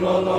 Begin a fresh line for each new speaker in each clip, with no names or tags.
illallah,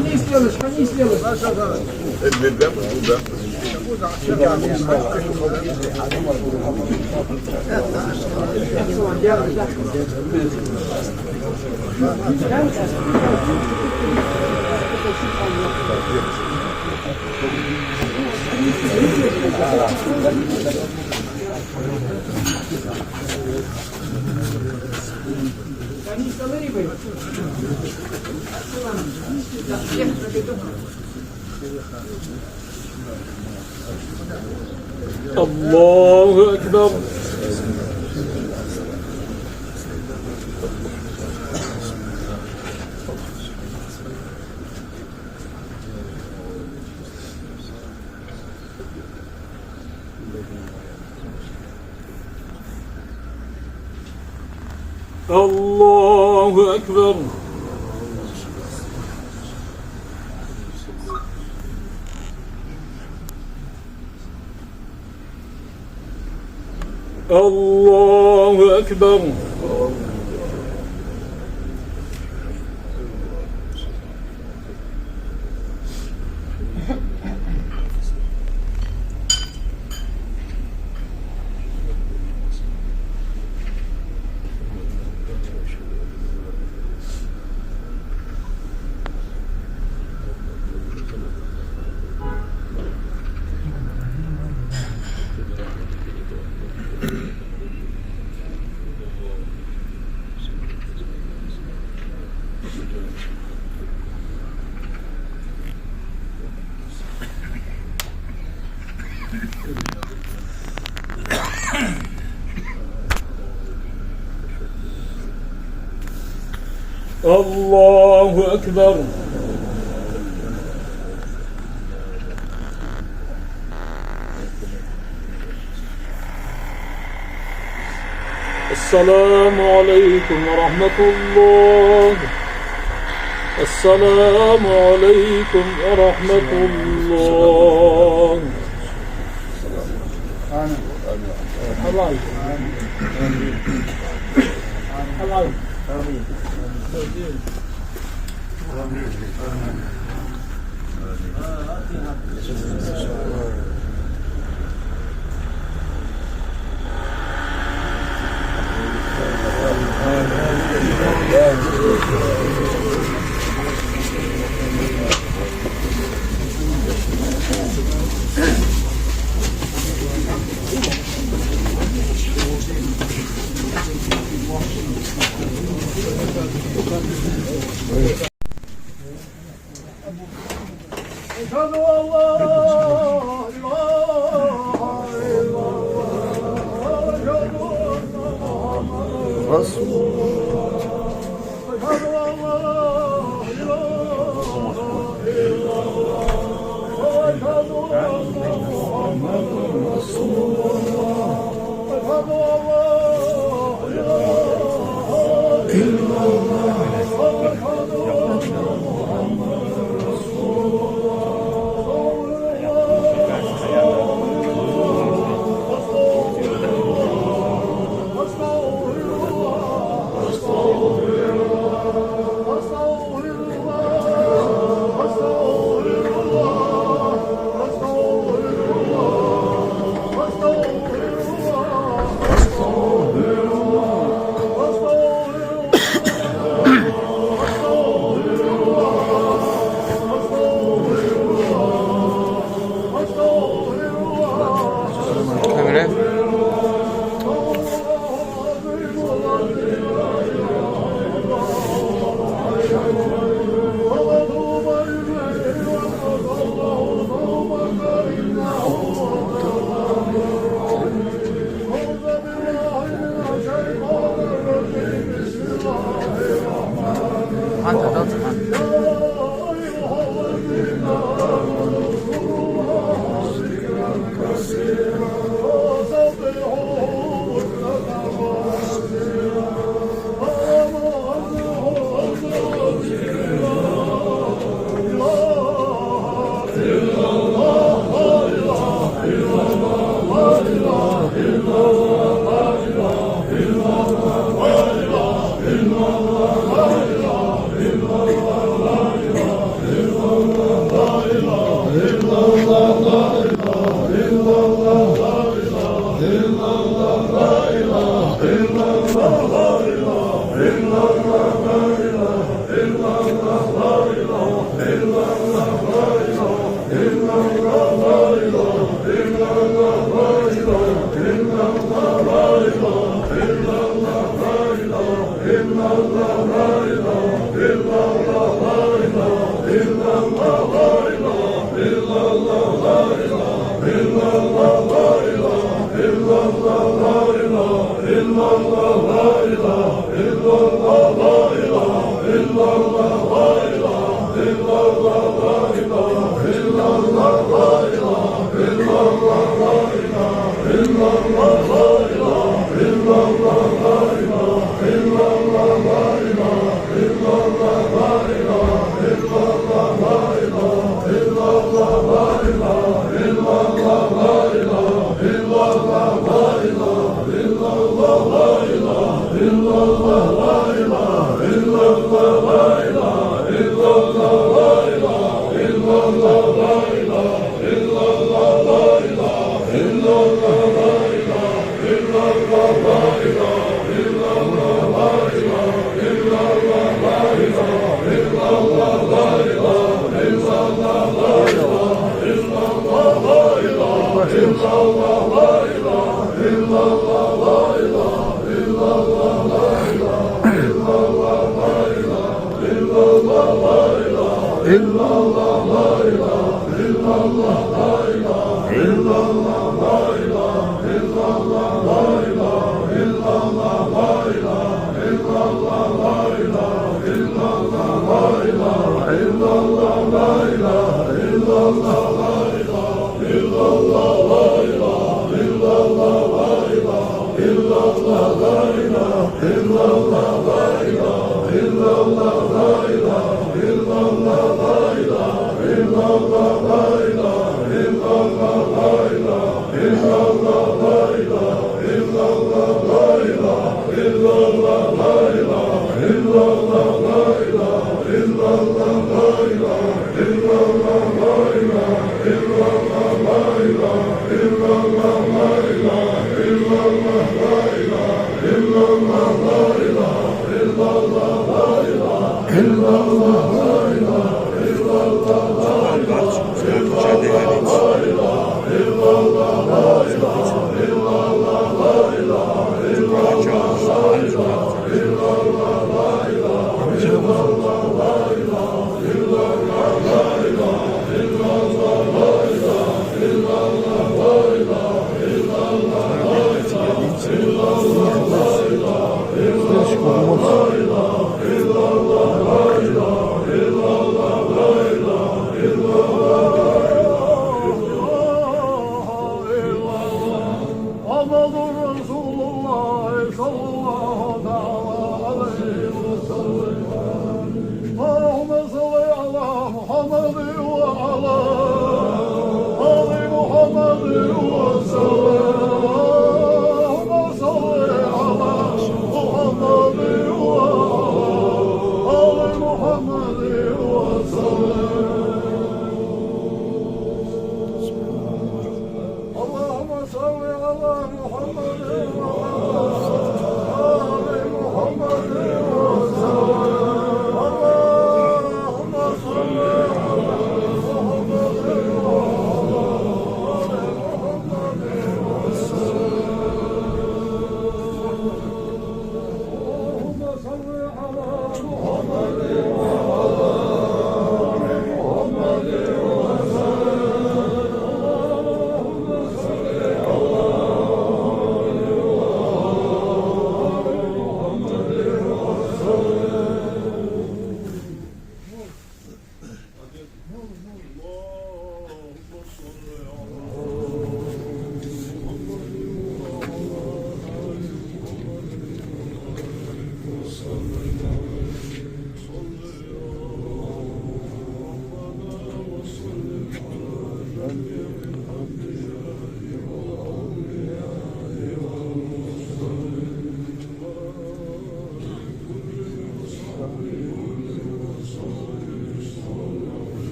Не сделаешь, не сделаешь.
الله أكبر. الله أكبر. الله أكبر. الله أكبر. السلام عليكم ورحمة الله. السلام عليكم ورحمة الله. حلال حلال.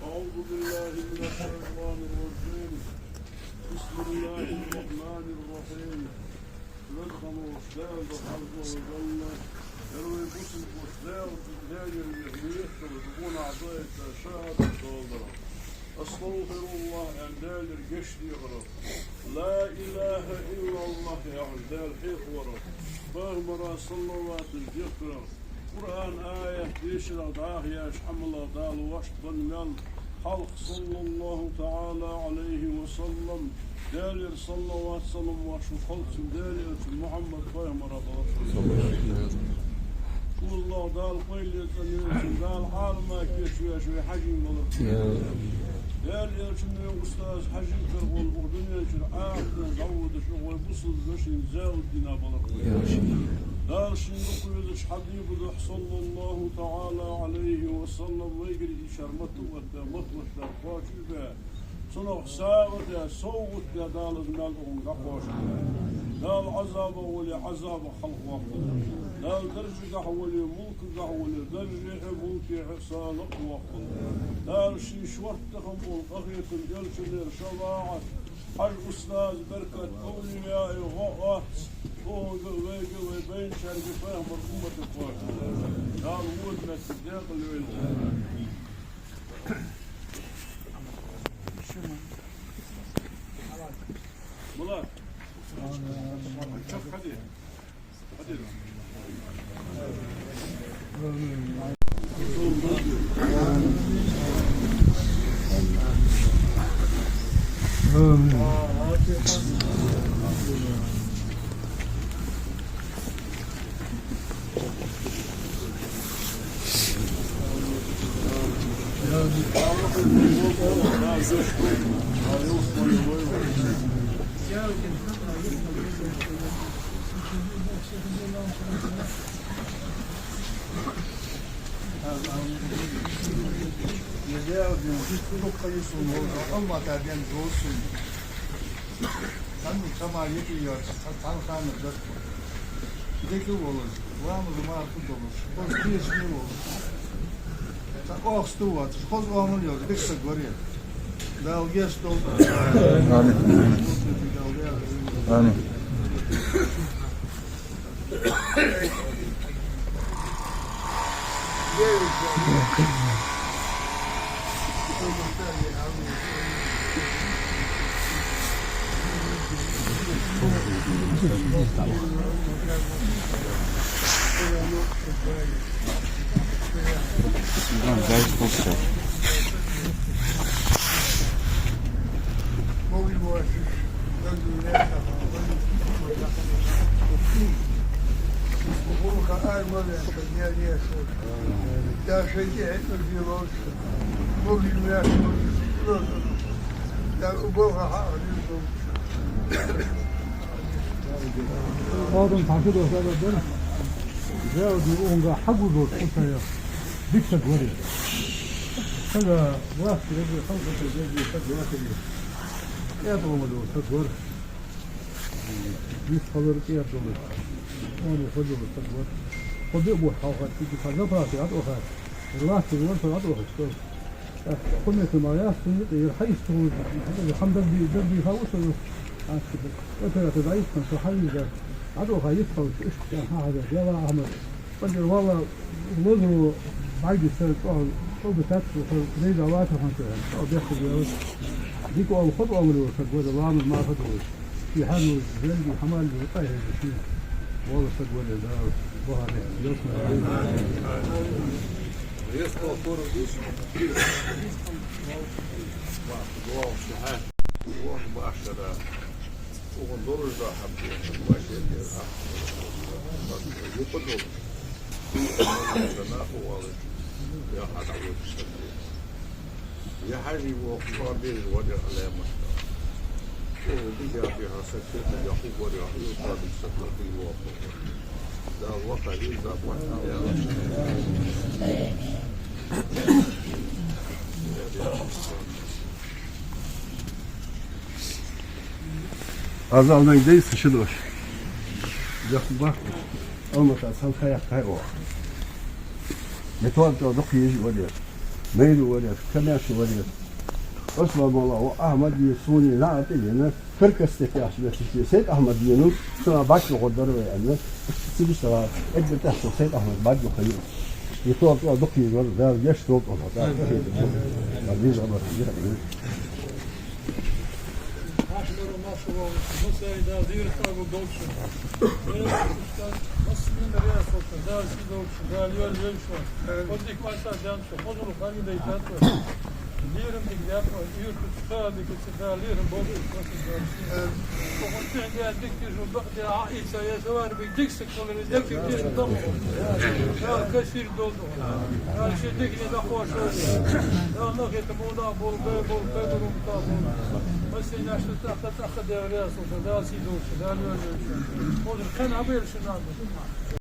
أعوذ بالله من الشيطان الرجيم. بسم الله الرحمن الرحيم. عز وجل يروي بسم وسلاو تزداني المهنية وتكون أعضاء شهادة صادرة أستغفر الله أن دال القشد يغرق لا إله إلا الله يا عزال حيق ورق فأمر صلوات الذكر قرآن آية بيشرة داهية حملة دال وشط المال خلق صلى الله تعالى عليه وسلم دالر صلوات سلم وشو خلق دالر محمد فأمر والله دال قيل يتنين دال حال ما كيشوي شوي حجم الله دال يرشمي أستاذ حجم كرغو الأردن يشر آخر دعوة شغل بصل بشين زاود دينا بلق دال شنق يدش حبيب دح صلى الله تعالى عليه وسلم ويقري شرمته ودمته ودرفاته به صنع ساوة صوت دال المال ونقاش دال عذاب ولي عذاب خلق وقت دال درجة ولي ملك ولي درجة ملك حسان وقت دال شي شورتهم والقغية الجلسل شباعة حج أستاذ بركة أولياء غوات وبين شرق فهم مرحومة الفاتح دال ود مسجد الويل ملاك شوف حديث
Allah derden doğsun. Sen kama yetiyor. Sen kanı dört. Deki olur. Vamız markut olur. Koz kiyesini olur. Sen oğstu var. Koz oğmun yok. Dikse görüyor. Dal gest oldu. Amin. Amin.
Oğlum takip olsa da böyle. Ya diyor onga hagu dot tutaya. Dikkat var ya. Kaga vakti bir halka tezgahı takip ediyor. Ya doğmadı o takip. Biz kalır ki yapıyoruz. Onu koyuyoruz takip. Koyuyor bu halka tiki fazla parası at o kadar. Allah seviyor sonra at o kadar. كنا في مرياس حيث الحمد لله بدي يفوتوا أنت ضعيف من صحيح عدو خايفها وإيش هذا يا أحمد قال والله وزنه بعد السنة أو بتاعته زي دواته خمسة أو بياخد ديك أو خطوة من الفجوة الله من ما خطوة في حال جلدي حمال وطيه شيء والله فجوة ده ظهر يوصل
يسقط طور الجيش واحد ساعات واحد بعشرة وغندور إذا حبوا واشياء يقدروا سناء واضح يا حد عود السنة يا حاجي وقفوا بين الوجه على مستوى وبيجا بها سكتة يحيي وجه يوصل بالسكتة في الواقع ده الواقع يبدأ
Azaldan değil sıçılır. Yakın bak. Olmasa salkaya kayıyor. Metal da dokuyucu oluyor. Meyli oluyor. Kemersi oluyor. Osman Allah o Ahmet Yusuni ne yaptı yine? 40 استفاح في سيد أحمد يونس سنا باك يقدر ويعني سيبش ترى أجل تحصل سيد أحمد باك يخيل يطلع دقي يقول ده جيش طول ده ما بيجي غلط
Leren ik dat, uur gestaan, ik het daar leren boven. Toch een tijd dat ik dus op de iets zou je zo waar bij dikste kolen, dat ik dus dan. Ja, kasir dood. Ja, ik zit niet in de koers. Ja, nog het moda bol om te doen. Maar ze naast het dat de reis of dat zie dood, daar wil je. Moet er geen abel zijn.